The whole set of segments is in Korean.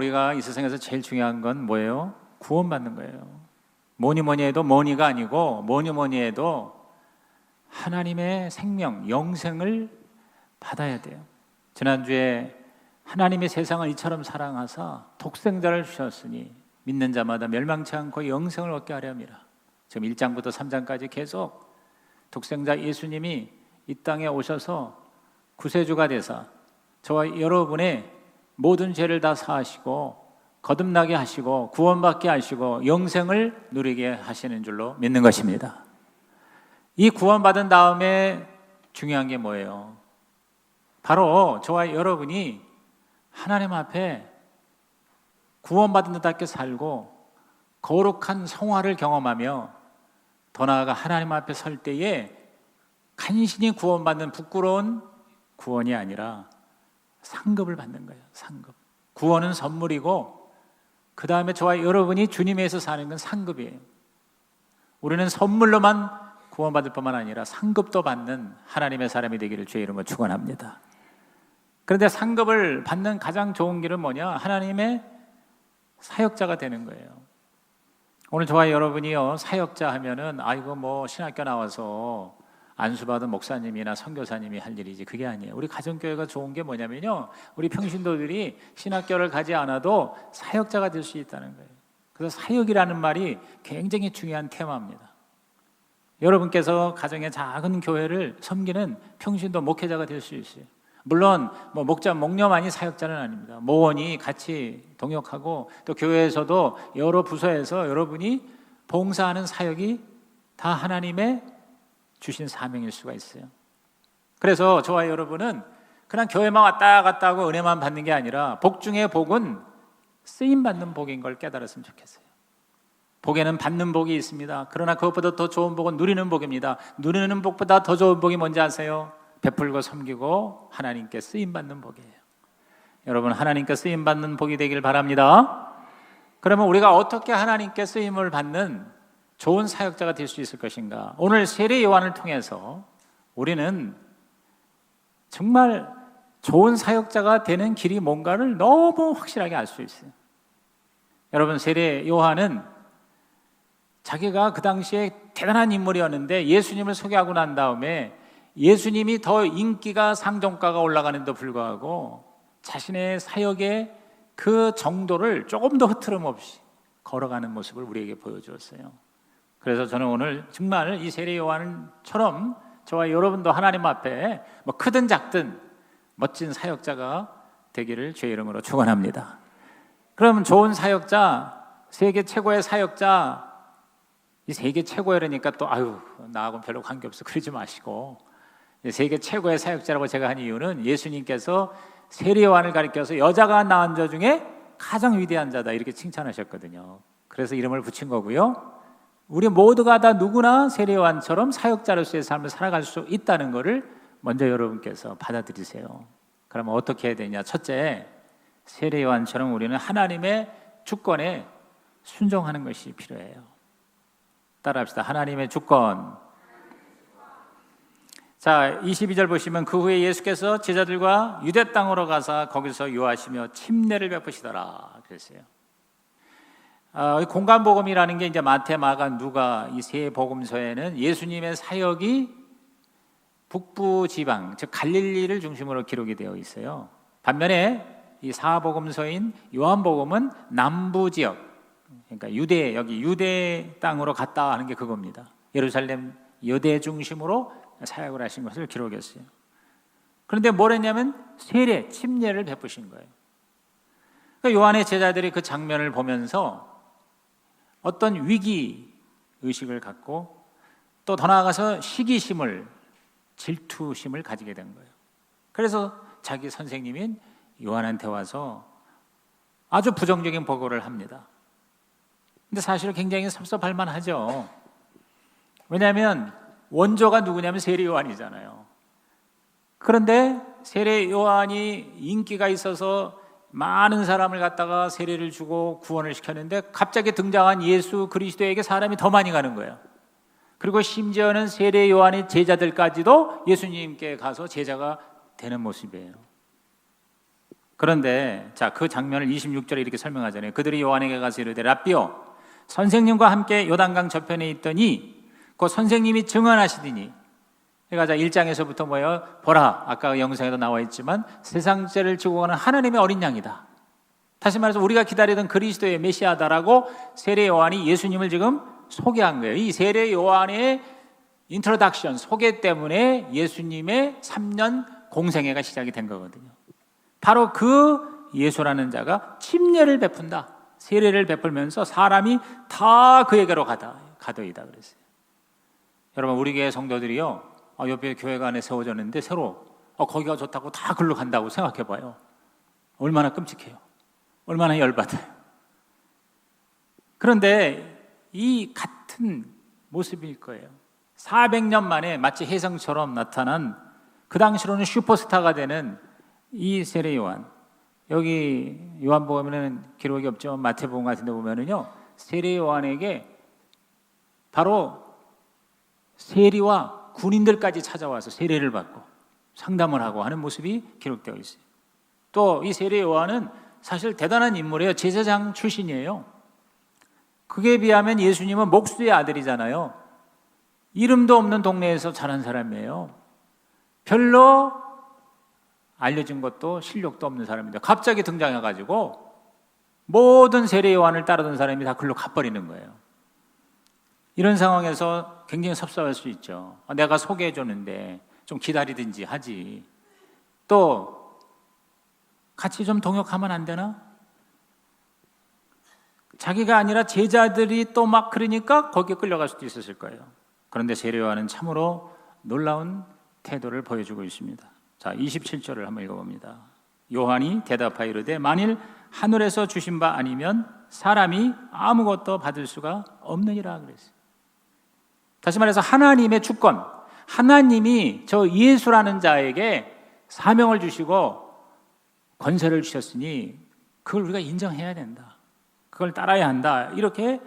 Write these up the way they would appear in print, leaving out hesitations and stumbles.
우리가 이 세상에서 제일 중요한 건 뭐예요? 구원받는 거예요. 뭐니 해도 뭐니가 아니고 뭐니 해도 하나님의 생명, 영생을 받아야 돼요. 지난주에 하나님이 세상을 이처럼 사랑하사 독생자를 주셨으니 믿는 자마다 멸망치 않고 영생을 얻게 하려 함이라. 지금 1장부터 3장까지 계속 독생자 예수님이 이 땅에 오셔서 구세주가 되사 저와 여러분의 모든 죄를 다 사하시고 거듭나게 하시고 구원받게 하시고 영생을 누리게 하시는 줄로 믿는 것입니다. 이 구원받은 다음에 중요한 게 뭐예요? 바로 저와 여러분이 하나님 앞에 구원받은 듯하게 살고 거룩한 성화를 경험하며 더 나아가 하나님 앞에 설 때에 간신히 구원받는 부끄러운 구원이 아니라 상급을 받는 거예요. 상급. 구원은 선물이고 그 다음에 저와 여러분이 주님에서 사는 건 상급이에요. 우리는 선물로만 구원받을 뿐만 아니라 상급도 받는 하나님의 사람이 되기를 주의 이름으로 축원합니다. 그런데 상급을 받는 가장 좋은 길은 뭐냐? 하나님의 사역자가 되는 거예요. 오늘 저와 여러분이요 사역자 하면은 아이고 뭐 신학교 나와서 안수받은 목사님이나 선교사님이 할 일이지 그게 아니에요. 우리 가정교회가 좋은 게 뭐냐면요 우리 평신도들이 신학교를 가지 않아도 사역자가 될 수 있다는 거예요. 그래서 사역이라는 말이 굉장히 중요한 테마입니다. 여러분께서 가정의 작은 교회를 섬기는 평신도 목회자가 될 수 있어요. 물론 뭐 목자 목녀만이 사역자는 아닙니다. 모원이 같이 동역하고 또 교회에서도 여러 부서에서 여러분이 봉사하는 사역이 다 하나님의 주신 사명일 수가 있어요. 그래서 저와 여러분은 그냥 교회만 왔다 갔다 하고 은혜만 받는 게 아니라 복 중에 복은 쓰임받는 복인 걸 깨달았으면 좋겠어요. 복에는 받는 복이 있습니다. 그러나 그것보다 더 좋은 복은 누리는 복입니다. 누리는 복보다 더 좋은 복이 뭔지 아세요? 베풀고 섬기고 하나님께 쓰임받는 복이에요. 여러분 하나님께 쓰임받는 복이 되길 바랍니다. 그러면 우리가 어떻게 하나님께 쓰임을 받는 좋은 사역자가 될 수 있을 것인가? 오늘 세례 요한을 통해서 우리는 정말 좋은 사역자가 되는 길이 뭔가를 너무 확실하게 알 수 있어요. 여러분 세례 요한은 자기가 그 당시에 대단한 인물이었는데 예수님을 소개하고 난 다음에 예수님이 더 인기가 상종가가 올라가는데도 불구하고 자신의 사역의 그 정도를 조금 더 흐트럼 없이 걸어가는 모습을 우리에게 보여주었어요. 그래서 저는 오늘 정말 이 세례 요한처럼 저와 여러분도 하나님 앞에 뭐 크든 작든 멋진 사역자가 되기를 주의 이름으로 축원합니다. 그러면 좋은 사역자, 세계 최고의 사역자, 이 세계 최고라니까 또 나하고는 별로 관계없어 그러지 마시고 세계 최고의 사역자라고 제가 한 이유는 예수님께서 세례 요한을 가리켜서 여자가 낳은 자 중에 가장 위대한 자다 이렇게 칭찬하셨거든요. 그래서 이름을 붙인 거고요. 우리 모두가 다 누구나 세례 요한처럼 사역자로서의 삶을 살아갈 수 있다는 것을 먼저 여러분께서 받아들이세요. 그러면 어떻게 해야 되냐? 첫째, 세례 요한처럼 우리는 하나님의 주권에 순종하는 것이 필요해요. 따라합시다. 하나님의 주권. 자, 22절 보시면 그 후에 예수께서 제자들과 유대 땅으로 가사 거기서 유하시며 침례를 베푸시더라 그랬어요. 공간복음이라는 게 이제 마태, 마가, 누가 이 세 복음서에는 예수님의 사역이 북부 지방, 즉 갈릴리를 중심으로 기록이 되어 있어요. 반면에 이 사복음서인 요한복음은 남부 지역, 그러니까 유대, 여기 유대 땅으로 갔다 하는 게 그겁니다. 예루살렘 여대 중심으로 사역을 하신 것을 기록했어요. 그런데 뭘 했냐면 세례, 침례를 베푸신 거예요. 그러니까 요한의 제자들이 그 장면을 보면서 어떤 위기 의식을 갖고 또 더 나아가서 시기심을, 질투심을 가지게 된 거예요. 그래서 자기 선생님인 요한한테 와서 아주 부정적인 보고를 합니다. 근데 사실 굉장히 섭섭할 만하죠. 왜냐하면 원조가 누구냐면 세례 요한이잖아요. 그런데 세례 요한이 인기가 있어서 많은 사람을 갖다가 세례를 주고 구원을 시켰는데 갑자기 등장한 예수 그리스도에게 사람이 더 많이 가는 거예요. 그리고 심지어는 세례 요한의 제자들까지도 예수님께 가서 제자가 되는 모습이에요. 그런데 자, 그 장면을 26절에 이렇게 설명하잖아요. 그들이 요한에게 가서 이르되 랍비요 선생님과 함께 요단강 저편에 있더니 그 선생님이 증언하시더니, 그러니까 1장에서부터 뭐예요? 보라, 아까 영상에도 나와 있지만 세상 죄를 지고 가는 하나님의 어린 양이다. 다시 말해서 우리가 기다리던 그리스도의 메시아다라고 세례 요한이 예수님을 지금 소개한 거예요. 이 세례 요한의 인트로덕션, 소개 때문에 예수님의 3년 공생애가 시작이 된 거거든요. 바로 그 예수라는 자가 침례를 베푼다. 세례를 베풀면서 사람이 다 그에게로 가더이다 그랬어요. 여러분, 우리 교회 성도들이요, 옆에 교회가 안에 세워졌는데 새로 거기가 좋다고 다 글로 간다고 생각해 봐요. 얼마나 끔찍해요. 얼마나 열받아요. 그런데 이 같은 모습일 거예요. 400년 만에 마치 혜성처럼 나타난, 그 당시로는 슈퍼스타가 되는 이 세례 요한. 여기 요한복음에는 기록이 없지만 마태복음 같은 데 보면은요, 세례 요한에게 바로 세리와 군인들까지 찾아와서 세례를 받고 상담을 하고 하는 모습이 기록되어 있어요. 또 이 세례 요한은 사실 대단한 인물이에요. 제사장 출신이에요. 그에 비하면 예수님은 목수의 아들이잖아요. 이름도 없는 동네에서 자란 사람이에요. 별로 알려진 것도 실력도 없는 사람인데 갑자기 등장해가지고 모든 세례 요한을 따르던 사람이 다 글로 가버리는 거예요. 이런 상황에서 굉장히 섭섭할 수 있죠. 내가 소개해줬는데 좀 기다리든지 하지. 또 같이 좀 동역하면 안 되나? 자기가 아니라 제자들이 또 막 그러니까 거기에 끌려갈 수도 있었을 거예요. 그런데 세례 요한은 참으로 놀라운 태도를 보여주고 있습니다. 자, 27절을 한번 읽어봅니다. 요한이 대답하여 이르되 만일 하늘에서 주신 바 아니면 사람이 아무것도 받을 수가 없느니라 그랬어요. 다시 말해서 하나님의 주권, 하나님이 저 예수라는 자에게 사명을 주시고 권세를 주셨으니 그걸 우리가 인정해야 된다. 그걸 따라야 한다. 이렇게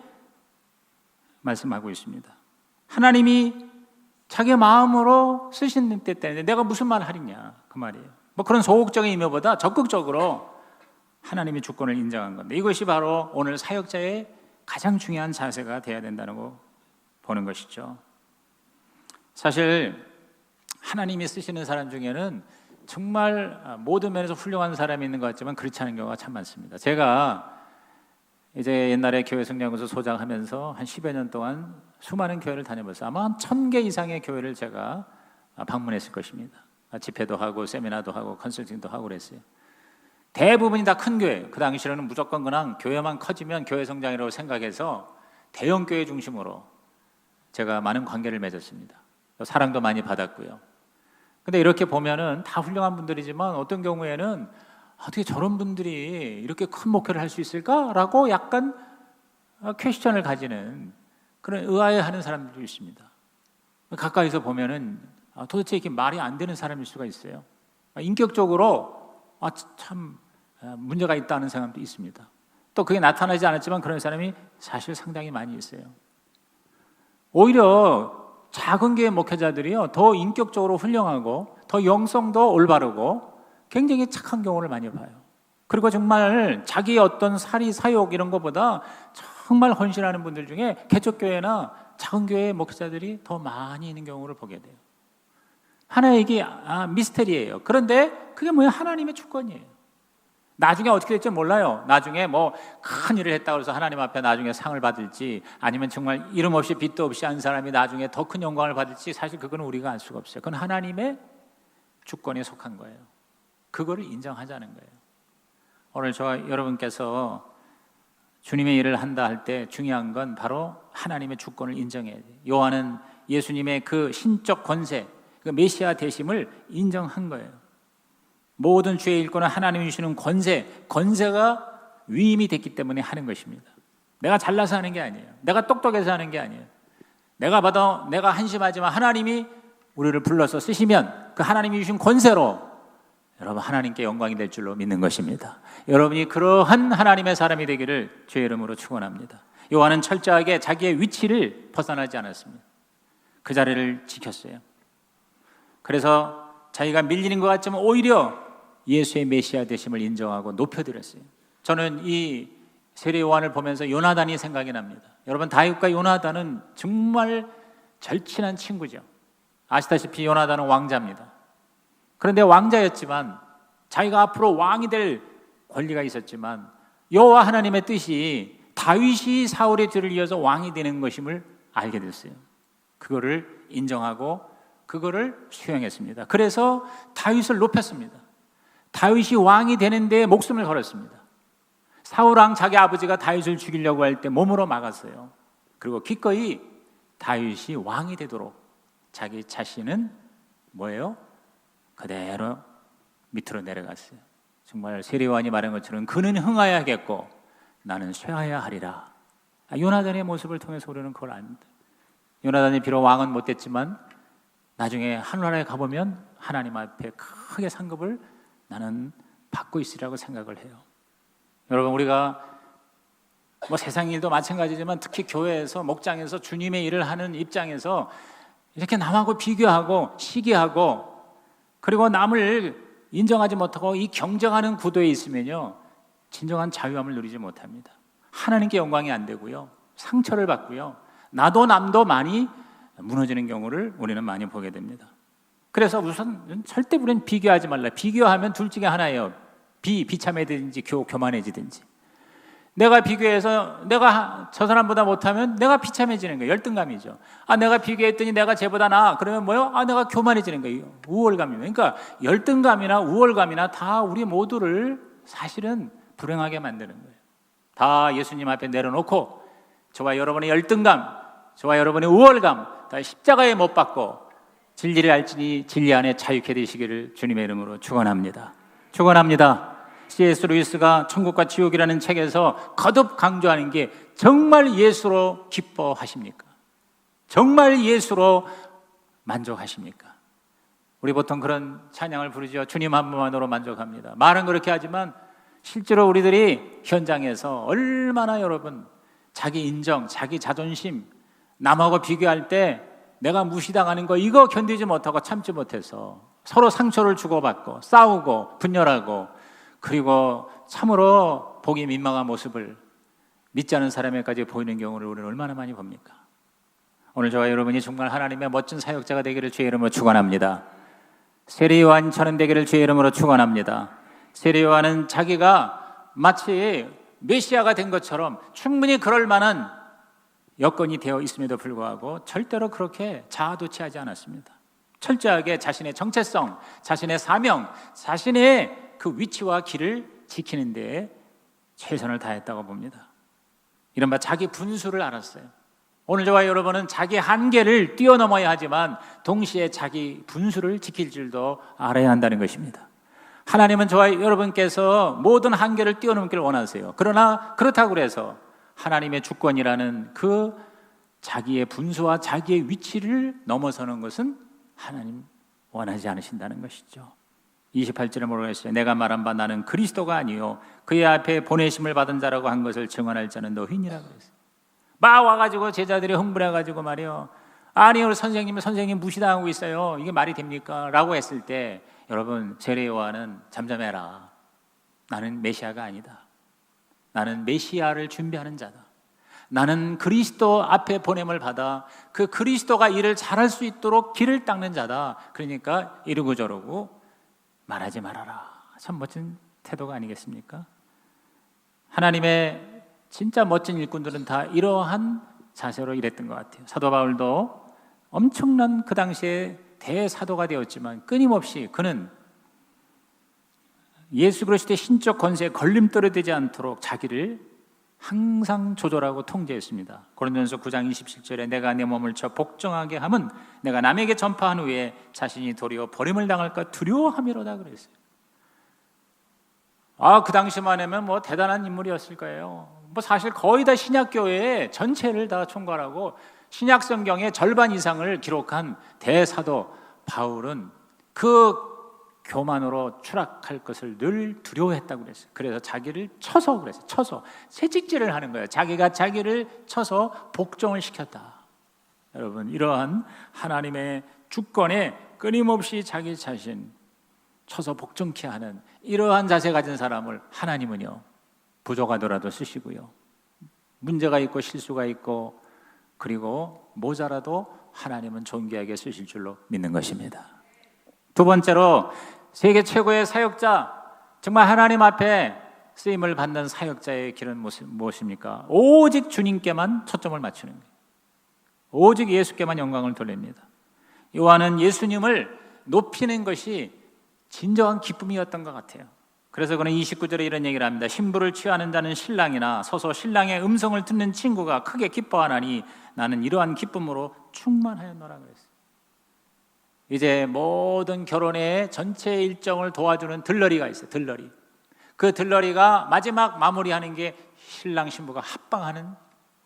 말씀하고 있습니다. 하나님이 자기 마음으로 쓰신 때 때문에 내가 무슨 말을 하리냐 그 말이에요. 뭐 그런 소극적인 의미보다 적극적으로 하나님의 주권을 인정한 건데, 이것이 바로 오늘 사역자의 가장 중요한 자세가 되어야 된다는 거 보는 것이죠. 사실 하나님이 쓰시는 사람 중에는 정말 모든 면에서 훌륭한 사람이 있는 것 같지만 그렇지 않은 경우가 참 많습니다. 제가 이제 옛날에 교회 성장연구소 소장하면서 한 10여 년 동안 수많은 교회를 다녀봤어요. 아마 한 1000개 이상의 교회를 제가 방문했을 것입니다. 집회도 하고 세미나도 하고 컨설팅도 하고 그랬어요. 대부분이 다 큰 교회. 그 당시에는 무조건 그냥 교회만 커지면 교회 성장이라고 생각해서 대형 교회 중심으로 제가 많은 관계를 맺었습니다. 사랑도 많이 받았고요. 근데 이렇게 보면은 다 훌륭한 분들이지만 어떤 경우에는 어떻게 저런 분들이 이렇게 큰 목회를 할 수 있을까라고 약간 퀘스천을 가지는 그런 의아해하는 사람들도 있습니다. 가까이서 보면은 도대체 이렇게 말이 안 되는 사람일 수가 있어요. 인격적으로 참 문제가 있다는 사람도 있습니다. 또 그게 나타나지 않았지만 그런 사람이 사실 상당히 많이 있어요. 오히려 작은 교회 목회자들이요, 더 인격적으로 훌륭하고 더 영성도 올바르고 굉장히 착한 경우를 많이 봐요. 그리고 정말 자기의 어떤 사욕 이런 것보다 정말 헌신하는 분들 중에 개척교회나 작은 교회 목회자들이 더 많이 있는 경우를 보게 돼요. 하나의 이게 미스터리예요. 그런데 그게 뭐예요? 하나님의 주권이에요. 나중에 어떻게 될지 몰라요. 나중에 뭐 큰 일을 했다고 해서 하나님 앞에 나중에 상을 받을지, 아니면 정말 이름 없이 빚도 없이 한 사람이 나중에 더 큰 영광을 받을지, 사실 그거는 우리가 알 수가 없어요. 그건 하나님의 주권에 속한 거예요. 그거를 인정하자는 거예요. 오늘 저와 여러분께서 주님의 일을 한다 할 때 중요한 건 바로 하나님의 주권을 인정해야 돼요. 요한은 예수님의 그 신적 권세, 그 메시아 되심을 인정한 거예요. 모든 죄의 일권은 하나님이 주시는 권세가 위임이 됐기 때문에 하는 것입니다. 내가 잘나서 하는 게 아니에요. 내가 똑똑해서 하는 게 아니에요. 내가 한심하지만 하나님이 우리를 불러서 쓰시면 그 하나님이 주신 권세로 여러분 하나님께 영광이 될 줄로 믿는 것입니다. 여러분이 그러한 하나님의 사람이 되기를 주의 이름으로 축원합니다. 요한은 철저하게 자기의 위치를 벗어나지 않았습니다. 그 자리를 지켰어요. 그래서 자기가 밀리는 것 같지만 오히려 예수의 메시아 되심을 인정하고 높여드렸어요. 저는 이 세례 요한을 보면서 요나단이 생각이 납니다. 여러분, 다윗과 요나단은 정말 절친한 친구죠. 아시다시피 요나단은 왕자입니다. 그런데 왕자였지만 자기가 앞으로 왕이 될 권리가 있었지만 여호와 하나님의 뜻이 다윗이 사울의 뒤를 이어서 왕이 되는 것임을 알게 됐어요. 그거를 인정하고 그거를 수용했습니다. 그래서 다윗을 높였습니다. 다윗이 왕이 되는 데 목숨을 걸었습니다. 사울 왕 자기 아버지가 다윗을 죽이려고 할 때 몸으로 막았어요. 그리고 기꺼이 다윗이 왕이 되도록 자기 자신은 뭐예요? 그대로 밑으로 내려갔어요. 정말 세례 요한이 말한 것처럼 그는 흥하여야겠고 나는 쇠하여야 하리라. 요나단의 모습을 통해서 우리는 그걸 압니다. 요나단이 비록 왕은 못됐지만 나중에 하늘나라에 가보면 하나님 앞에 크게 상급을 나는 받고 있으리라고 생각을 해요. 여러분, 우리가 뭐 세상 일도 마찬가지지만 특히 교회에서 목장에서 주님의 일을 하는 입장에서 이렇게 남하고 비교하고 시기하고 그리고 남을 인정하지 못하고 이 경쟁하는 구도에 있으면요, 진정한 자유함을 누리지 못합니다. 하나님께 영광이 안 되고요, 상처를 받고요, 나도 남도 많이 무너지는 경우를 우리는 많이 보게 됩니다. 그래서 우선 절대 우리는 비교하지 말라. 비교하면 둘 중에 하나예요. 비참해지든지 교만해지든지. 내가 비교해서 내가 저 사람보다 못하면 내가 비참해지는 거예요. 열등감이죠. 내가 비교했더니 내가 쟤보다 나아. 그러면 뭐요? 내가 교만해지는 거예요. 우월감이에요. 그러니까 열등감이나 우월감이나 다 우리 모두를 사실은 불행하게 만드는 거예요. 다 예수님 앞에 내려놓고 저와 여러분의 열등감, 저와 여러분의 우월감 다 십자가에 못 박고 진리를 알지니 진리 안에 자유케 되시기를 주님의 이름으로 축원합니다. 축원합니다. C.S. 루이스가 천국과 지옥이라는 책에서 거듭 강조하는 게 정말 예수로 기뻐하십니까? 정말 예수로 만족하십니까? 우리 보통 그런 찬양을 부르죠. 주님 한 분만으로 만족합니다. 말은 그렇게 하지만 실제로 우리들이 현장에서 얼마나 여러분 자기 인정, 자기 자존심, 남하고 비교할 때 내가 무시당하는 거 이거 견디지 못하고 참지 못해서 서로 상처를 주고받고 싸우고 분열하고 그리고 참으로 보기 민망한 모습을 믿지 않은 사람에게까지 보이는 경우를 우리는 얼마나 많이 봅니까? 오늘 저와 여러분이 정말 하나님의 멋진 사역자가 되기를 주의 이름으로 축원합니다. 세례 요한처럼 되기를 주의 이름으로 축원합니다. 세례 요한은 자기가 마치 메시아가 된 것처럼 충분히 그럴 만한 여건이 되어 있음에도 불구하고 절대로 그렇게 자아도취하지 않았습니다. 철저하게 자신의 정체성, 자신의 사명, 자신의 그 위치와 길을 지키는 데에 최선을 다했다고 봅니다. 이른바 자기 분수를 알았어요. 오늘 저와 여러분은 자기 한계를 뛰어넘어야 하지만 동시에 자기 분수를 지킬 줄도 알아야 한다는 것입니다. 하나님은 저와 여러분께서 모든 한계를 뛰어넘기를 원하세요. 그러나 그렇다고 해서 하나님의 주권이라는 그 자기의 분수와 자기의 위치를 넘어서는 것은 하나님 원하지 않으신다는 것이죠. 28절에 뭐라고 했어요? 내가 말한 바 나는 그리스도가 아니요 그의 앞에 보내심을 받은 자라고 한 것을 증언할 자는 너희니라고 했어요. 막 와가지고 제자들이 흥분해가지고 말이요, 아니 우리 선생님 무시당하고 있어요. 이게 말이 됩니까? 라고 했을 때 여러분, 세례 요한은 잠잠해라. 나는 메시아가 아니다. 나는 메시아를 준비하는 자다. 나는 그리스도 앞에 보냄을 받아 그 그리스도가 일을 잘할 수 있도록 길을 닦는 자다. 그러니까 이러고 저러고 말하지 말아라. 참 멋진 태도가 아니겠습니까? 하나님의 진짜 멋진 일꾼들은 다 이러한 자세로 일했던 것 같아요. 사도 바울도 엄청난 그 당시에 대사도가 되었지만 끊임없이 그는 예수 그리스도의 신적 권세에 걸림돌이 되지 않도록 자기를 항상 조절하고 통제했습니다. 고린도전서 9장 27절에 내가 내 몸을 쳐 복종하게 함은 내가 남에게 전파한 후에 자신이 도리어 버림을 당할까 두려워함이로다 그랬어요. 그 당시만 하면 뭐 대단한 인물이었을 거예요. 뭐 사실 거의 다 신약교회 전체를 다 총괄하고 신약 성경의 절반 이상을 기록한 대사도 바울은 그 교만으로 추락할 것을 늘 두려워했다고 그랬어요. 그래서 자기를 쳐서 그랬어요. 쳐서 채찍질을 하는 거예요. 자기가 자기를 쳐서 복종을 시켰다. 여러분, 이러한 하나님의 주권에 끊임없이 자기 자신 쳐서 복종케 하는 이러한 자세 가진 사람을 하나님은요 부족하더라도 쓰시고요, 문제가 있고 실수가 있고 그리고 모자라도 하나님은 존귀하게 쓰실 줄로 믿는 것입니다. 두 번째로 세계 최고의 사역자, 정말 하나님 앞에 쓰임을 받는 사역자의 길은 무엇입니까? 오직 주님께만 초점을 맞추는 거예요. 오직 예수께만 영광을 돌립니다. 요한은 예수님을 높이는 것이 진정한 기쁨이었던 것 같아요. 그래서 그는 29절에 이런 얘기를 합니다. 신부를 취하는 자는 신랑이나 서서 신랑의 음성을 듣는 친구가 크게 기뻐하나니 나는 이러한 기쁨으로 충만하였노라 그랬어요. 이제 모든 결혼의 전체 일정을 도와주는 들러리가 있어요. 들러리. 그 들러리가 마지막 마무리하는 게 신랑 신부가 합방하는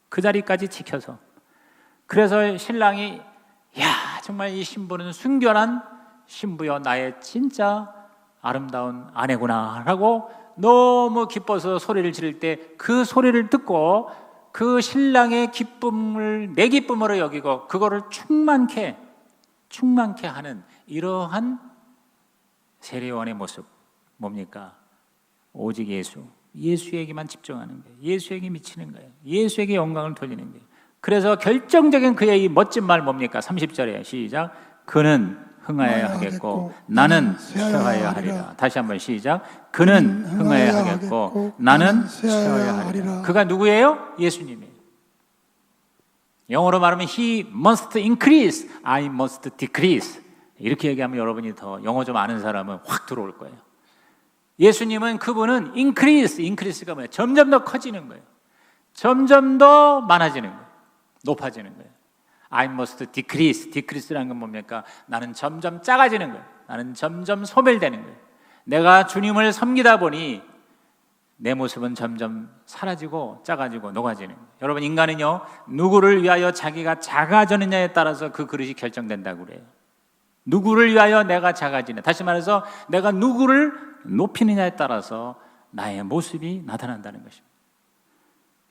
그 자리까지 지켜서, 그래서 신랑이 야 정말 이 신부는 순결한 신부여, 나의 진짜 아름다운 아내구나 라고 너무 기뻐서 소리를 지를 때 그 소리를 듣고 그 신랑의 기쁨을 내 기쁨으로 여기고 그거를 충만케 하는 이러한 세례요한의 모습 뭡니까? 오직 예수에게만 집중하는 거예요. 예수에게 미치는 거예요. 예수에게 영광을 돌리는 거예요. 그래서 결정적인 그의 이 멋진 말 뭡니까? 30절에 시작. 그는 흥하여야 하겠고 나는 쇠하여야 하리라. 다시 한번 시작. 그는 흥하여야 하겠고 나는 쇠하여야 하리라. 그가 누구예요? 예수님이에요. 영어로 말하면 He must increase, I must decrease. 이렇게 얘기하면 여러분이 더 영어 좀 아는 사람은 확 들어올 거예요. 예수님은 그분은 increase가 뭐예요? 점점 더 커지는 거예요. 점점 더 많아지는 거예요. 높아지는 거예요. I must decrease라는 건 뭡니까? 나는 점점 작아지는 거예요. 나는 점점 소멸되는 거예요. 내가 주님을 섬기다 보니 내 모습은 점점 사라지고 작아지고 녹아지는 거예요. 여러분, 인간은요 누구를 위하여 자기가 작아지느냐에 따라서 그 그릇이 결정된다고 그래요. 누구를 위하여 내가 작아지냐, 다시 말해서 내가 누구를 높이느냐에 따라서 나의 모습이 나타난다는 것입니다.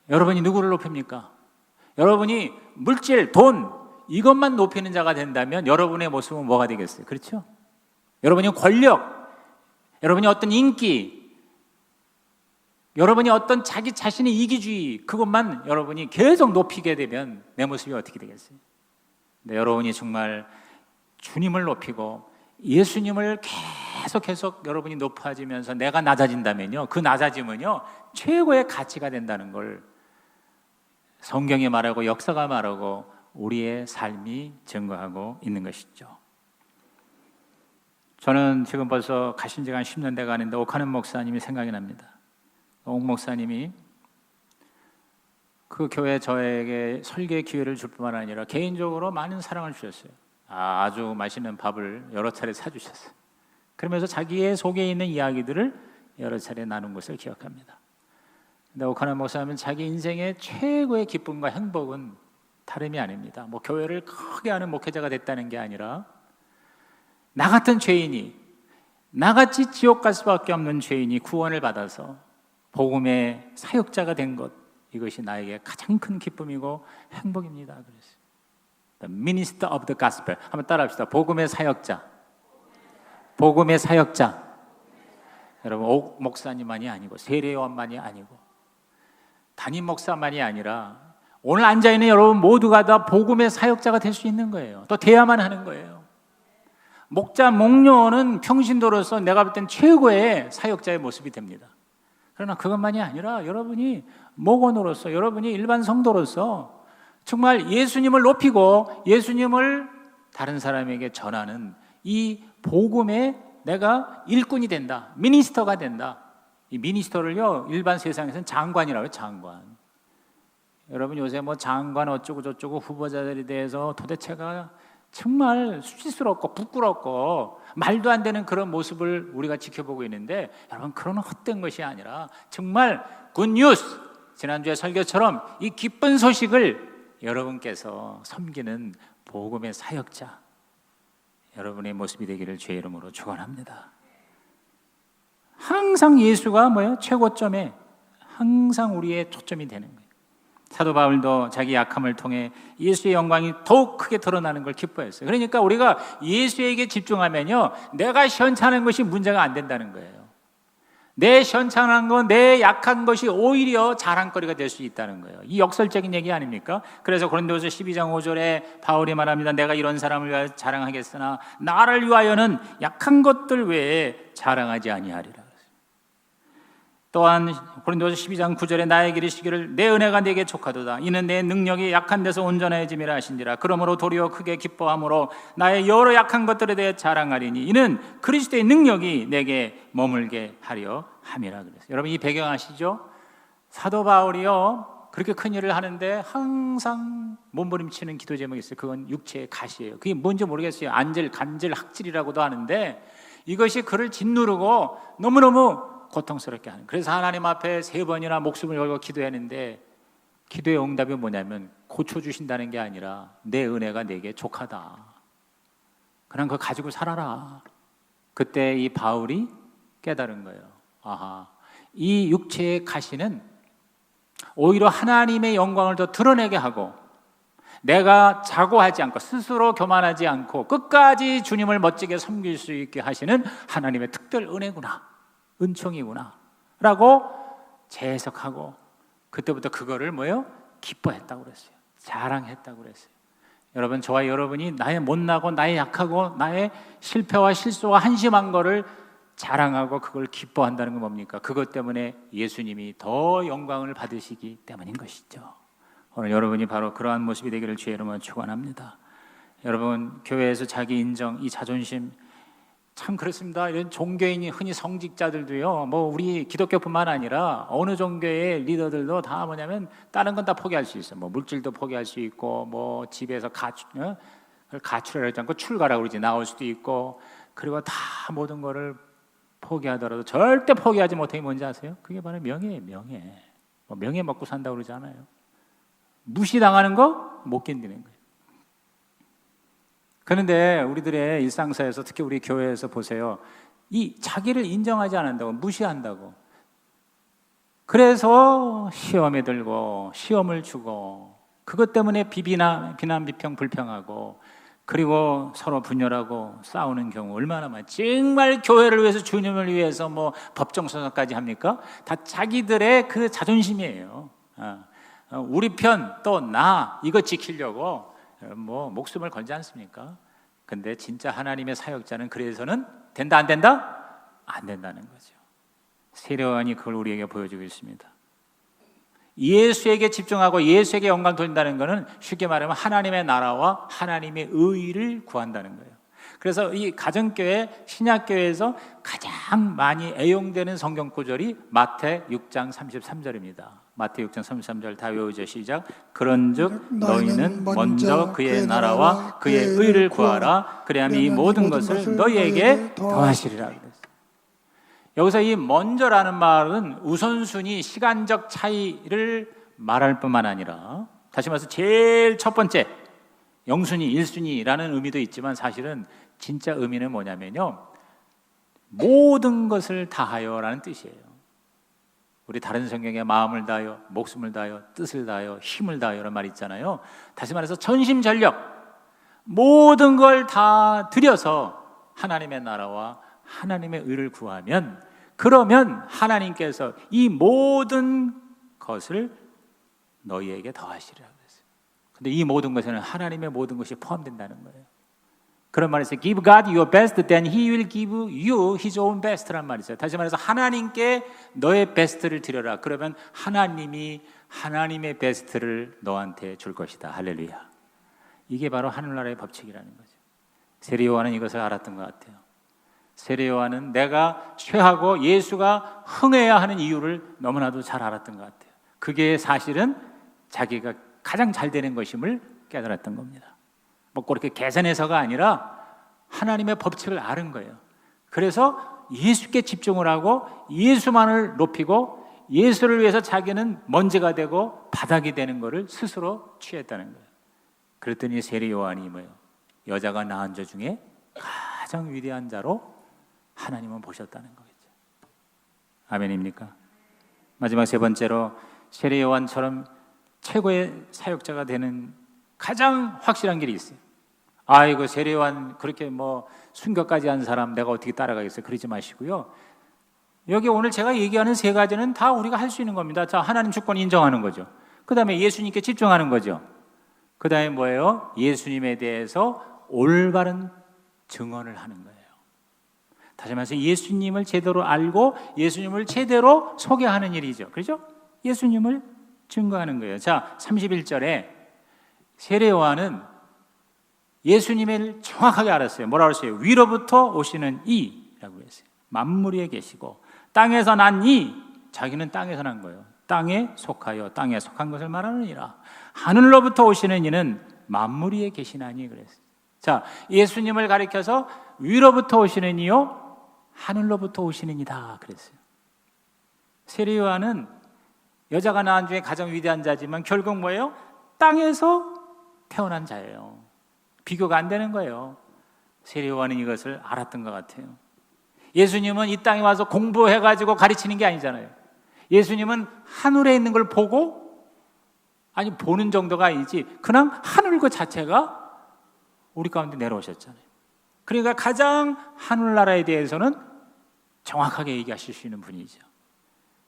여러분이 누구를 높입니까? 여러분이 물질, 돈 이것만 높이는 자가 된다면 여러분의 모습은 뭐가 되겠어요? 그렇죠? 여러분이 권력, 여러분이 어떤 인기, 여러분이 어떤 자기 자신의 이기주의 그것만 여러분이 계속 높이게 되면 내 모습이 어떻게 되겠어요? 근데 여러분이 정말 주님을 높이고 예수님을 계속 여러분이 높아지면서 내가 낮아진다면요, 그 낮아짐은요 최고의 가치가 된다는 걸 성경이 말하고 역사가 말하고 우리의 삶이 증거하고 있는 것이죠. 저는 지금 벌써 가신 지가 한 10년 돼 가는데 옥하는 목사님이 생각이 납니다. 옥 목사님이 그 교회 저에게 설계 기회를 줄 뿐만 아니라 개인적으로 많은 사랑을 주셨어요. 아주 맛있는 밥을 여러 차례 사주셨어요. 그러면서 자기의 속에 있는 이야기들을 여러 차례 나눈 것을 기억합니다. 근데 옥하는 목사님은 자기 인생의 최고의 기쁨과 행복은 다름이 아닙니다. 뭐 교회를 크게 하는 목회자가 됐다는 게 아니라 나 같은 죄인이, 나같이 지옥 갈 수밖에 없는 죄인이 구원을 받아서 복음의 사역자가 된 것, 이것이 나에게 가장 큰 기쁨이고 행복입니다. 그랬어요. The minister of the gospel. 한번 따라합시다. 복음의 사역자. 복음의 사역자. 여러분, 옥 목사님만이 아니고 세례요한만이 아니고 담임 목사만이 아니라 오늘 앉아있는 여러분 모두가 다 복음의 사역자가 될 수 있는 거예요. 또 돼야만 하는 거예요. 목자, 목녀는 평신도로서 내가 볼 땐 최고의 사역자의 모습이 됩니다. 그러나 그것만이 아니라 여러분이 목원으로서, 여러분이 일반 성도로서 정말 예수님을 높이고 예수님을 다른 사람에게 전하는 이 복음의 내가 일꾼이 된다, 미니스터가 된다. 이 미니스터를요 일반 세상에서는 장관이라고 해요. 장관. 여러분 요새 뭐 장관 어쩌고 저쩌고 후보자들에 대해서 도대체가 정말 수치스럽고 부끄럽고 말도 안 되는 그런 모습을 우리가 지켜보고 있는데, 여러분 그런 헛된 것이 아니라 정말 굿뉴스, 지난주에 설교처럼 이 기쁜 소식을 여러분께서 섬기는 복음의 사역자, 여러분의 모습이 되기를 주의 이름으로 축원합니다. 항상 예수가 뭐예요? 최고점에 항상 우리의 초점이 되는 거예요. 사도 바울도 자기 약함을 통해 예수의 영광이 더욱 크게 드러나는 걸 기뻐했어요. 그러니까 우리가 예수에게 집중하면요, 내가 시원찮은 것이 문제가 안 된다는 거예요. 내 시원찮은 것, 내 약한 것이 오히려 자랑거리가 될 수 있다는 거예요. 이 역설적인 얘기 아닙니까? 그래서 고린도서 12장 5절에 바울이 말합니다. 내가 이런 사람을 위하여 자랑하겠으나 나를 위하여는 약한 것들 외에 자랑하지 아니하리라. 또한 고린도서 12장 9절에 나에게 이르시기를 내 은혜가 내게 족하도다. 이는 내 능력이 약한 데서 온전해짐이라 하신지라. 그러므로 도리어 크게 기뻐함으로 나의 여러 약한 것들에 대해 자랑하리니 이는 그리스도의 능력이 내게 머물게 하려 함이라 그랬어요. 여러분 이 배경 아시죠? 사도 바울이요 그렇게 큰 일을 하는데 항상 몸부림치는 기도 제목이 있어요. 그건 육체의 가시예요. 그게 뭔지 모르겠어요. 안질, 간질, 학질이라고도 하는데 이것이 그를 짓누르고 너무너무 고통스럽게 하는. 그래서 하나님 앞에 3번이나 목숨을 걸고 기도했는데 기도의 응답이 뭐냐면 고쳐주신다는 게 아니라 내 은혜가 내게 족하다. 그냥 그거 가지고 살아라. 그때 이 바울이 깨달은 거예요. 아하, 이 육체의 가시는 오히려 하나님의 영광을 더 드러내게 하고 내가 자고하지 않고 스스로 교만하지 않고 끝까지 주님을 멋지게 섬길 수 있게 하시는 하나님의 특별 은혜구나, 은총이구나 라고 재해석하고 그때부터 그거를 뭐예요? 기뻐했다고 그랬어요. 자랑했다고 그랬어요. 여러분, 저와 여러분이 나의 못나고 나의 약하고 나의 실패와 실수와 한심한 거를 자랑하고 그걸 기뻐한다는 건 뭡니까? 그것 때문에 예수님이 더 영광을 받으시기 때문인 것이죠. 오늘 여러분이 바로 그러한 모습이 되기를 주의 이름으로 축원합니다. 여러분, 교회에서 자기 인정, 이 자존심 참 그렇습니다. 이런 종교인이 흔히 성직자들도요, 뭐 우리 기독교뿐만 아니라 어느 종교의 리더들도 다 뭐냐면 다른 건 다 포기할 수 있어요. 뭐 물질도 포기할 수 있고, 뭐 집에서 가출을 하지 않고 출가라고 그러지, 나올 수도 있고, 그리고 다 모든 거를 포기하더라도 절대 포기하지 못한 게 뭔지 아세요? 그게 바로 명예예요. 명예. 뭐 명예 먹고 산다고 그러지 않아요. 무시당하는 거 못 견디는 거예요. 그런데 우리들의 일상사에서 특히 우리 교회에서 보세요. 이 자기를 인정하지 않는다고, 무시한다고. 그래서 시험에 들고 시험을 주고 그것 때문에 비난, 비평, 불평하고 그리고 서로 분열하고 싸우는 경우 얼마나 많아요. 정말 교회를 위해서, 주님을 위해서 뭐 법정소송까지 합니까? 다 자기들의 그 자존심이에요. 우리 편 또 나 이거 지키려고 뭐 목숨을 걸지 않습니까? 근데 진짜 하나님의 사역자는 그래서는 된다 안 된다? 안 된다는 거죠. 세례요한이 그걸 우리에게 보여주고 있습니다. 예수에게 집중하고 예수에게 영광 돌린다는 것은 쉽게 말하면 하나님의 나라와 하나님의 의를 구한다는 거예요. 그래서 이 가정교회, 신약교회에서 가장 많이 애용되는 성경 구절이 마태 6장 33절입니다. 마태 6장 33절 다 외우죠. 시작. 그런즉 너희는 먼저 그의 나라와 그의 의를 구하라. 그래야만 이 모든 것을 너희에게 더하시리라. 여기서 이 먼저라는 말은 우선순위, 시간적 차이를 말할 뿐만 아니라, 다시 말해서 제일 첫 번째 영순위, 1순위라는 의미도 있지만 사실은 진짜 의미는 뭐냐면요, 모든 것을 다하여라는 뜻이에요. 우리 다른 성경에 마음을 다하여, 목숨을 다하여, 뜻을 다하여, 힘을 다하여라는 말이 있잖아요. 다시 말해서 전심전력, 모든 걸 다 들여서 하나님의 나라와 하나님의 의를 구하면, 그러면 하나님께서 이 모든 것을 너희에게 더하시리라고 했어요. 근데 이 모든 것에는 하나님의 모든 것이 포함된다는 거예요. 그런 말에서 give God your best, then He will give you His own best라는 말이 있어요. 다시 말해서 하나님께 너의 베스트를 드려라. 그러면 하나님이 하나님의 베스트를 너한테 줄 것이다. 할렐루야. 이게 바로 하늘나라의 법칙이라는 거죠. 세례요한은 이것을 알았던 것 같아요. 세례요한은 내가 쇠하고 예수가 흥해야 하는 이유를 너무나도 잘 알았던 것 같아요. 그게 사실은 자기가 가장 잘 되는 것임을 깨달았던 겁니다. 뭐 그렇게 계산해서가 아니라 하나님의 법칙을 아는 거예요. 그래서 예수께 집중을 하고 예수만을 높이고 예수를 위해서 자기는 먼지가 되고 바닥이 되는 것을 스스로 취했다는 거예요. 그랬더니 세례요한이 뭐예요? 여자가 낳은 자 중에 가장 위대한 자로 하나님은 보셨다는 거겠죠. 아멘입니까? 마지막 세 번째로 세례요한처럼 최고의 사역자가 되는 가장 확실한 길이 있어요. 아이고 세례요한 그렇게 뭐 순교까지 한 사람 내가 어떻게 따라가겠어요? 그러지 마시고요. 여기 오늘 제가 얘기하는 세 가지는 다 우리가 할 수 있는 겁니다. 자, 하나님 주권 인정하는 거죠. 그 다음에 예수님께 집중하는 거죠. 그 다음에 뭐예요? 예수님에 대해서 올바른 증언을 하는 거예요. 다시 말해서 예수님을 제대로 알고 예수님을 제대로 소개하는 일이죠. 그렇죠? 예수님을 증거하는 거예요. 자, 31절에 세례요한은 예수님을 정확하게 알았어요. 뭐라고 했어요? 위로부터 오시는 이라고 했어요. 만물 위에 계시고 땅에서 난 이, 자기는 땅에서 난 거예요. 땅에 속하여 땅에 속한 것을 말하느니라. 하늘로부터 오시는 이는 만물 위에 계시나니 그랬어요. 자, 예수님을 가리켜서 위로부터 오시는 이요 하늘로부터 오시는 이다 그랬어요. 세례요한은 여자가 낳은 중에 가장 위대한 자지만 결국 뭐예요? 땅에서 태어난 자예요. 비교가 안 되는 거예요. 세례요한은 이것을 알았던 것 같아요. 예수님은 이 땅에 와서 공부해가지고 가르치는 게 아니잖아요. 예수님은 하늘에 있는 걸 보고, 아니 보는 정도가 아니지 그냥 하늘 그 자체가 우리 가운데 내려오셨잖아요. 그러니까 가장 하늘나라에 대해서는 정확하게 얘기하실 수 있는 분이죠.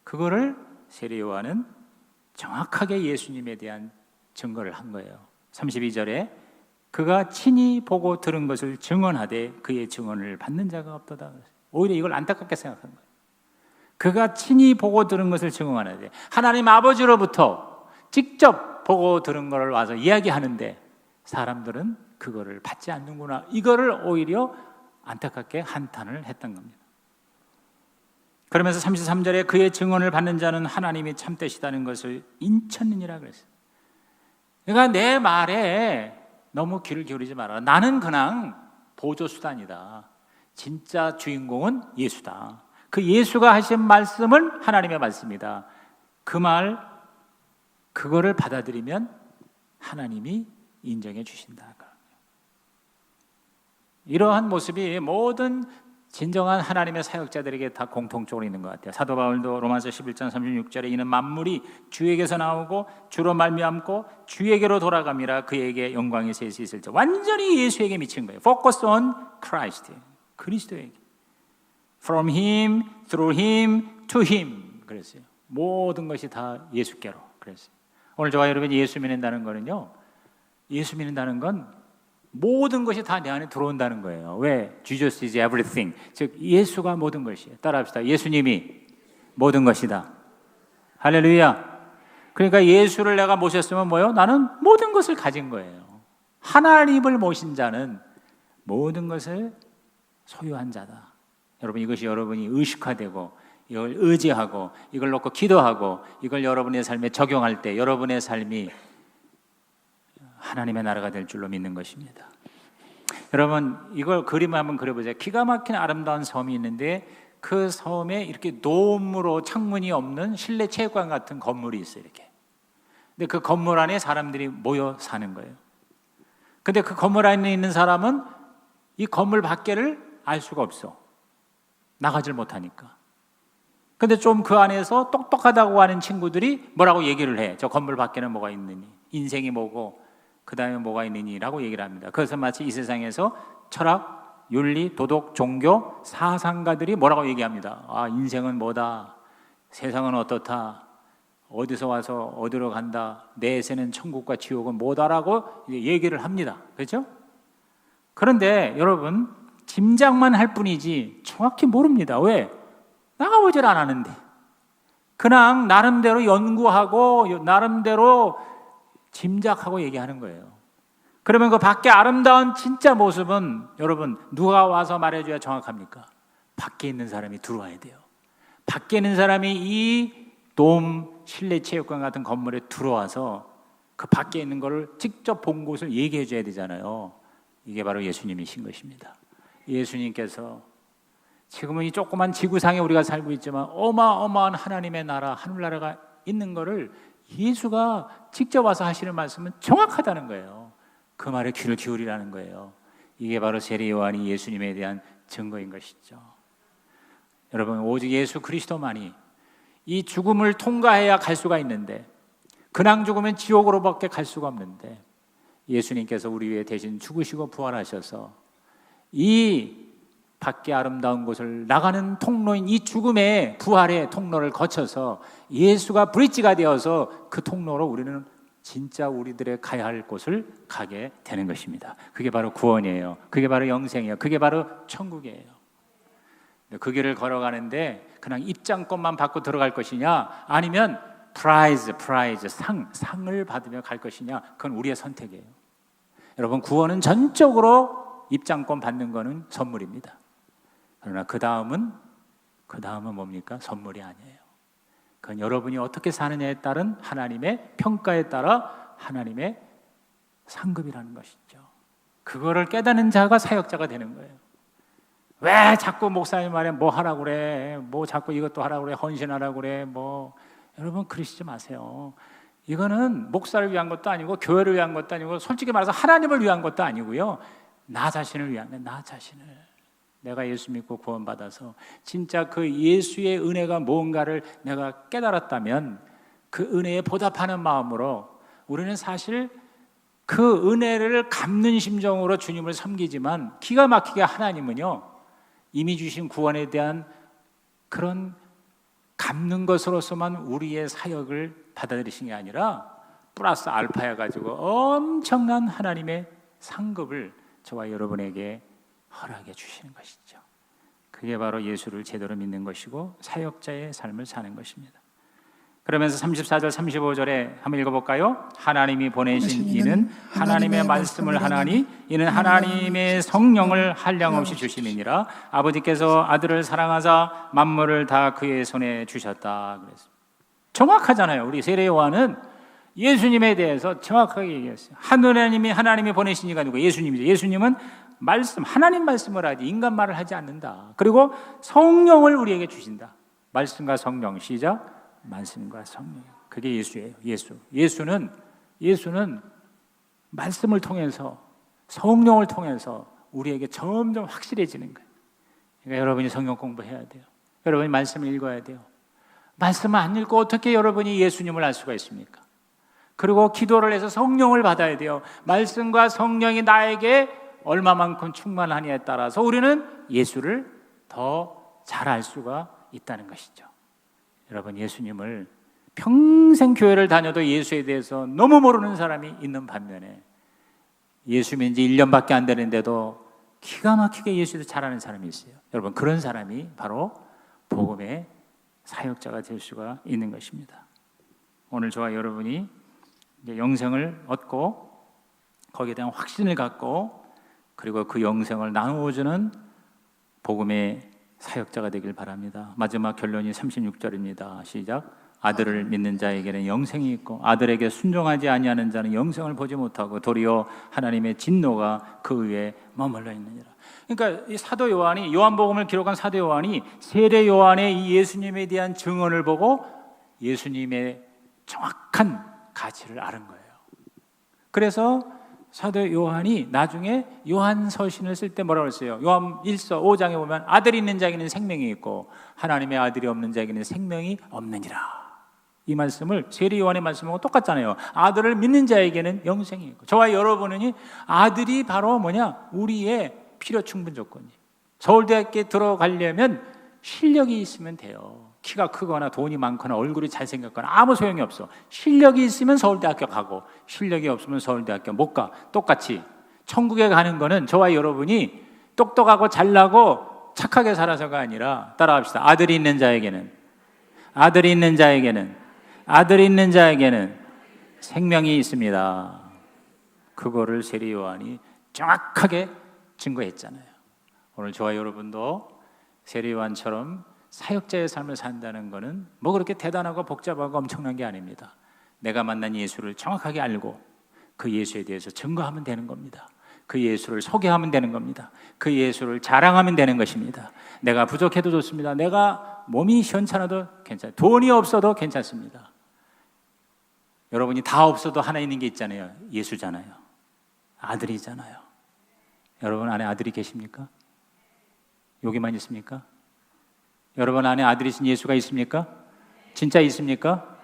그거를 세례요한은 정확하게 예수님에 대한 증거를 한 거예요. 32절에 그가 친히 보고 들은 것을 증언하되 그의 증언을 받는 자가 없도다. 오히려 이걸 안타깝게 생각한 거예요. 그가 친히 보고 들은 것을 증언하되 하나님 아버지로부터 직접 보고 들은 것을 와서 이야기하는데 사람들은 그거를 받지 않는구나. 이거를 오히려 안타깝게 한탄을 했던 겁니다. 그러면서 33절에 그의 증언을 받는 자는 하나님이 참되시다는 것을 인쳤느니라 그랬어요. 그러니까 내 말에 너무 귀를 기울이지 마라. 나는 그냥 보조수단이다. 진짜 주인공은 예수다. 그 예수가 하신 말씀은 하나님의 말씀이다. 그 말, 그거를 받아들이면 하나님이 인정해 주신다. 이러한 모습이 모든 진정한 하나님의 사역자들에게 다 공통적으로 있는 것 같아요. 사도 바울도 로마서 11장 36절에 이는 만물이 주에게서 나오고 주로 말미암고 주에게로 돌아감이라 그에게 영광이 셀 수 있을 때 완전히 예수에게 미친 거예요. Focus on Christ. 그리스도에게. From Him, through Him, to Him. 그랬어요. 모든 것이 다 예수께로. 그랬어요. 오늘 저와 여러분이 예수 믿는다는 거는요. 예수 믿는다는 건 모든 것이 다 내 안에 들어온다는 거예요. 왜? Jesus is everything. 즉 예수가 모든 것이에요. 따라합시다. 예수님이 모든 것이다. 할렐루야. 그러니까 예수를 내가 모셨으면 뭐예요? 나는 모든 것을 가진 거예요. 하나님을 모신 자는 모든 것을 소유한 자다. 여러분 이것이 여러분이 의식화되고 이걸 의지하고 이걸 놓고 기도하고 이걸 여러분의 삶에 적용할 때 여러분의 삶이 하나님의 나라가 될 줄로 믿는 것입니다. 여러분 이걸 그림을 한번 그려보세요. 기가 막힌 아름다운 섬이 있는데 그 섬에 이렇게 노음으로 창문이 없는 실내 체육관 같은 건물이 있어요. 이렇게. 근데 그 건물 안에 사람들이 모여 사는 거예요. 근데 그 건물 안에 있는 사람은 이 건물 밖에를 알 수가 없어. 나가질 못하니까. 근데 좀 그 안에서 똑똑하다고 하는 친구들이 뭐라고 얘기를 해. 저 건물 밖에는 뭐가 있느니, 인생이 뭐고 그 다음에 뭐가 있느니라고 얘기를 합니다. 그래서 마치 이 세상에서 철학, 윤리, 도덕, 종교, 사상가들이 뭐라고 얘기합니다. 아, 인생은 뭐다, 세상은 어떻다, 어디서 와서 어디로 간다, 내세는 천국과 지옥은 뭐다라고 얘기를 합니다. 그렇죠? 그런데 여러분 짐작만 할 뿐이지 정확히 모릅니다. 왜? 나가보질 않았는데. 그냥 나름대로 연구하고 나름대로 짐작하고 얘기하는 거예요. 그러면 그 밖에 아름다운 진짜 모습은 여러분 누가 와서 말해줘야 정확합니까? 밖에 있는 사람이 들어와야 돼요. 밖에 있는 사람이 이 돔 실내 체육관 같은 건물에 들어와서 그 밖에 있는 걸 직접 본 곳을 얘기해 줘야 되잖아요. 이게 바로 예수님이신 것입니다. 예수님께서 지금은 이 조그만 지구상에 우리가 살고 있지만 어마어마한 하나님의 나라, 하늘나라가 있는 거를 예수가 직접 와서 하시는 말씀은 정확하다는 거예요. 그 말에 귀를 기울이라는 거예요. 이게 바로 세례 요한이 예수님에 대한 증거인 것이죠. 여러분 오직 예수 그리스도만이 이 죽음을 통과해야 갈 수가 있는데 그냥 죽으면 지옥으로밖에 갈 수가 없는데 예수님께서 우리 위해 대신 죽으시고 부활하셔서 이 밖에 아름다운 곳을 나가는 통로인 이 죽음의 부활의 통로를 거쳐서 예수가 브릿지가 되어서 그 통로로 우리는 진짜 우리들의 가야 할 곳을 가게 되는 것입니다. 그게 바로 구원이에요. 그게 바로 영생이에요. 그게 바로 천국이에요. 그 길을 걸어가는데 그냥 입장권만 받고 들어갈 것이냐, 아니면 프라이즈 상을 받으며 갈 것이냐, 그건 우리의 선택이에요. 여러분, 구원은 전적으로 입장권 받는 거는 선물입니다. 그러나 그 다음은 뭡니까? 선물이 아니에요. 그건 여러분이 어떻게 사느냐에 따른 하나님의 평가에 따라 하나님의 상급이라는 것이죠. 그거를 깨닫는 자가 사역자가 되는 거예요. 왜 자꾸 목사님 말에 뭐 하라고 그래, 뭐 자꾸 이것도 하라고 그래, 헌신하라고 그래, 뭐. 여러분, 그러시지 마세요. 이거는 목사를 위한 것도 아니고 교회를 위한 것도 아니고 솔직히 말해서 하나님을 위한 것도 아니고요, 나 자신을 위한 거예요. 나 자신을. 내가 예수 믿고 구원받아서 진짜 그 예수의 은혜가 뭔가를 내가 깨달았다면 그 은혜에 보답하는 마음으로 우리는 사실 그 은혜를 갚는 심정으로 주님을 섬기지만, 기가 막히게 하나님은요, 이미 주신 구원에 대한 그런 갚는 것으로서만 우리의 사역을 받아들이신 게 아니라 플러스 알파 해가지고 엄청난 하나님의 상급을 저와 여러분에게 허락해 주시는 것이죠. 그게 바로 예수를 제대로 믿는 것이고 사역자의 삶을 사는 것입니다. 그러면서 34절 35절에 한번 읽어볼까요? 하나님이 보내신 이는 하나님의 말씀을 하나니 이는 하나님의 성령을 한량없이 주시느니라. 아버지께서 아들을 사랑하사 만물을 다 그의 손에 주셨다. 그랬습니다. 정확하잖아요. 우리 세례 요한은 예수님에 대해서 정확하게 얘기했어요. 하나님이 보내신 이가 누구? 예수님이죠. 예수님은 말씀, 하나님 말씀을 하지 인간 말을 하지 않는다. 그리고 성령을 우리에게 주신다. 말씀과 성령, 시작. 말씀과 성령. 그게 예수예요. 예수는 말씀을 통해서, 성령을 통해서 우리에게 점점 확실해지는 거예요. 그러니까 여러분이 성경 공부해야 돼요. 여러분이 말씀을 읽어야 돼요. 말씀을 안 읽고 어떻게 여러분이 예수님을 알 수가 있습니까? 그리고 기도를 해서 성령을 받아야 돼요. 말씀과 성령이 나에게 얼마만큼 충만하냐에 따라서 우리는 예수를 더 잘 알 수가 있다는 것이죠. 여러분, 예수님을 평생 교회를 다녀도 예수에 대해서 너무 모르는 사람이 있는 반면에 예수 믿은 지 1년밖에 안 되는데도 기가 막히게 예수를 잘 아는 사람이 있어요. 여러분, 그런 사람이 바로 복음의 사역자가 될 수가 있는 것입니다. 오늘 저와 여러분이 이제 영생을 얻고 거기에 대한 확신을 갖고 그리고 그 영생을 나누어주는 복음의 사역자가 되길 바랍니다. 마지막 결론이 36절입니다. 시작. 아들을 믿는 자에게는 영생이 있고 아들에게 순종하지 아니하는 자는 영생을 보지 못하고 도리어 하나님의 진노가 그 위에 머물러 있느니라. 그러니까 이 사도 요한이, 요한복음을 기록한 사도 요한이 세례 요한의 이 예수님에 대한 증언을 보고 예수님의 정확한 가치를 아는 거예요. 그래서 사도 요한이 나중에 요한 서신을 쓸 때 뭐라고 했어요? 요한 1서 5장에 보면 아들이 있는 자에게는 생명이 있고 하나님의 아들이 없는 자에게는 생명이 없느니라. 이 말씀을 세례 요한의 말씀하고 똑같잖아요. 아들을 믿는 자에게는 영생이 있고. 저와 여러분은 아들이 바로 뭐냐? 우리의 필요 충분 조건이. 서울대학교에 들어가려면 실력이 있으면 돼요. 키가 크거나 돈이 많거나 얼굴이 잘생겼거나 아무 소용이 없어. 실력이 있으면 서울대학교 가고 실력이 없으면 서울대학교 못 가. 똑같이 천국에 가는 거는 저와 여러분이 똑똑하고 잘나고 착하게 살아서가 아니라, 따라합시다. 아들이 있는 자에게는 생명이 있습니다. 그거를 세례 요한이 정확하게 증거했잖아요. 오늘 저와 여러분도 세례 요한처럼 사역자의 삶을 산다는 것은 뭐 그렇게 대단하고 복잡하고 엄청난 게 아닙니다. 내가 만난 예수를 정확하게 알고 그 예수에 대해서 증거하면 되는 겁니다. 그 예수를 소개하면 되는 겁니다. 그 예수를 자랑하면 되는 것입니다. 내가 부족해도 좋습니다. 내가 몸이 시원찮아도 괜찮아요. 돈이 없어도 괜찮습니다. 여러분이 다 없어도 하나 있는 게 있잖아요. 예수잖아요. 아들이잖아요. 여러분 안에 아들이 계십니까? 여기만 있습니까? 여러분 안에 아들이신 예수가 있습니까? 진짜 있습니까?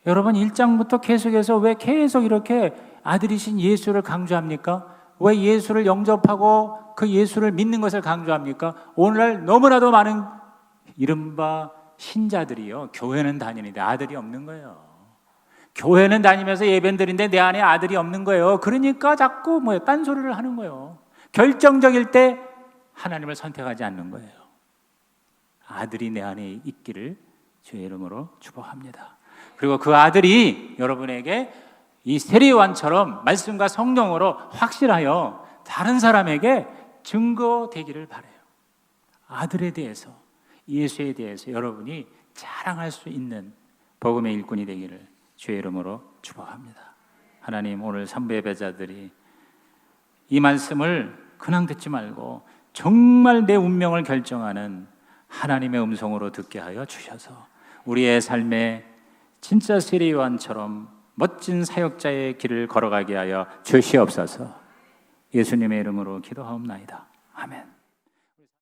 여러분 1장부터 계속해서 왜 계속 이렇게 아들이신 예수를 강조합니까? 왜 예수를 영접하고 그 예수를 믿는 것을 강조합니까? 오늘날 너무나도 많은 이른바 신자들이요, 교회는 다니는데 아들이 없는 거예요. 교회는 다니면서 예배는 드리는데 내 안에 아들이 없는 거예요. 그러니까 자꾸 딴소리를 하는 거예요. 결정적일 때 하나님을 선택하지 않는 거예요. 아들이 내 안에 있기를 주의 이름으로 축복합니다. 그리고 그 아들이 여러분에게 이 세례요한처럼 말씀과 성령으로 확실하여 다른 사람에게 증거되기를 바라요. 아들에 대해서, 예수에 대해서 여러분이 자랑할 수 있는 복음의 일꾼이 되기를 주의 이름으로 축복합니다. 하나님, 오늘 삼부 예배자들이 이 말씀을 그냥 듣지 말고 정말 내 운명을 결정하는 하나님의 음성으로 듣게 하여 주셔서 우리의 삶에 진짜 세례요한처럼 멋진 사역자의 길을 걸어가게 하여 주시옵소서. 예수님의 이름으로 기도하옵나이다. 아멘.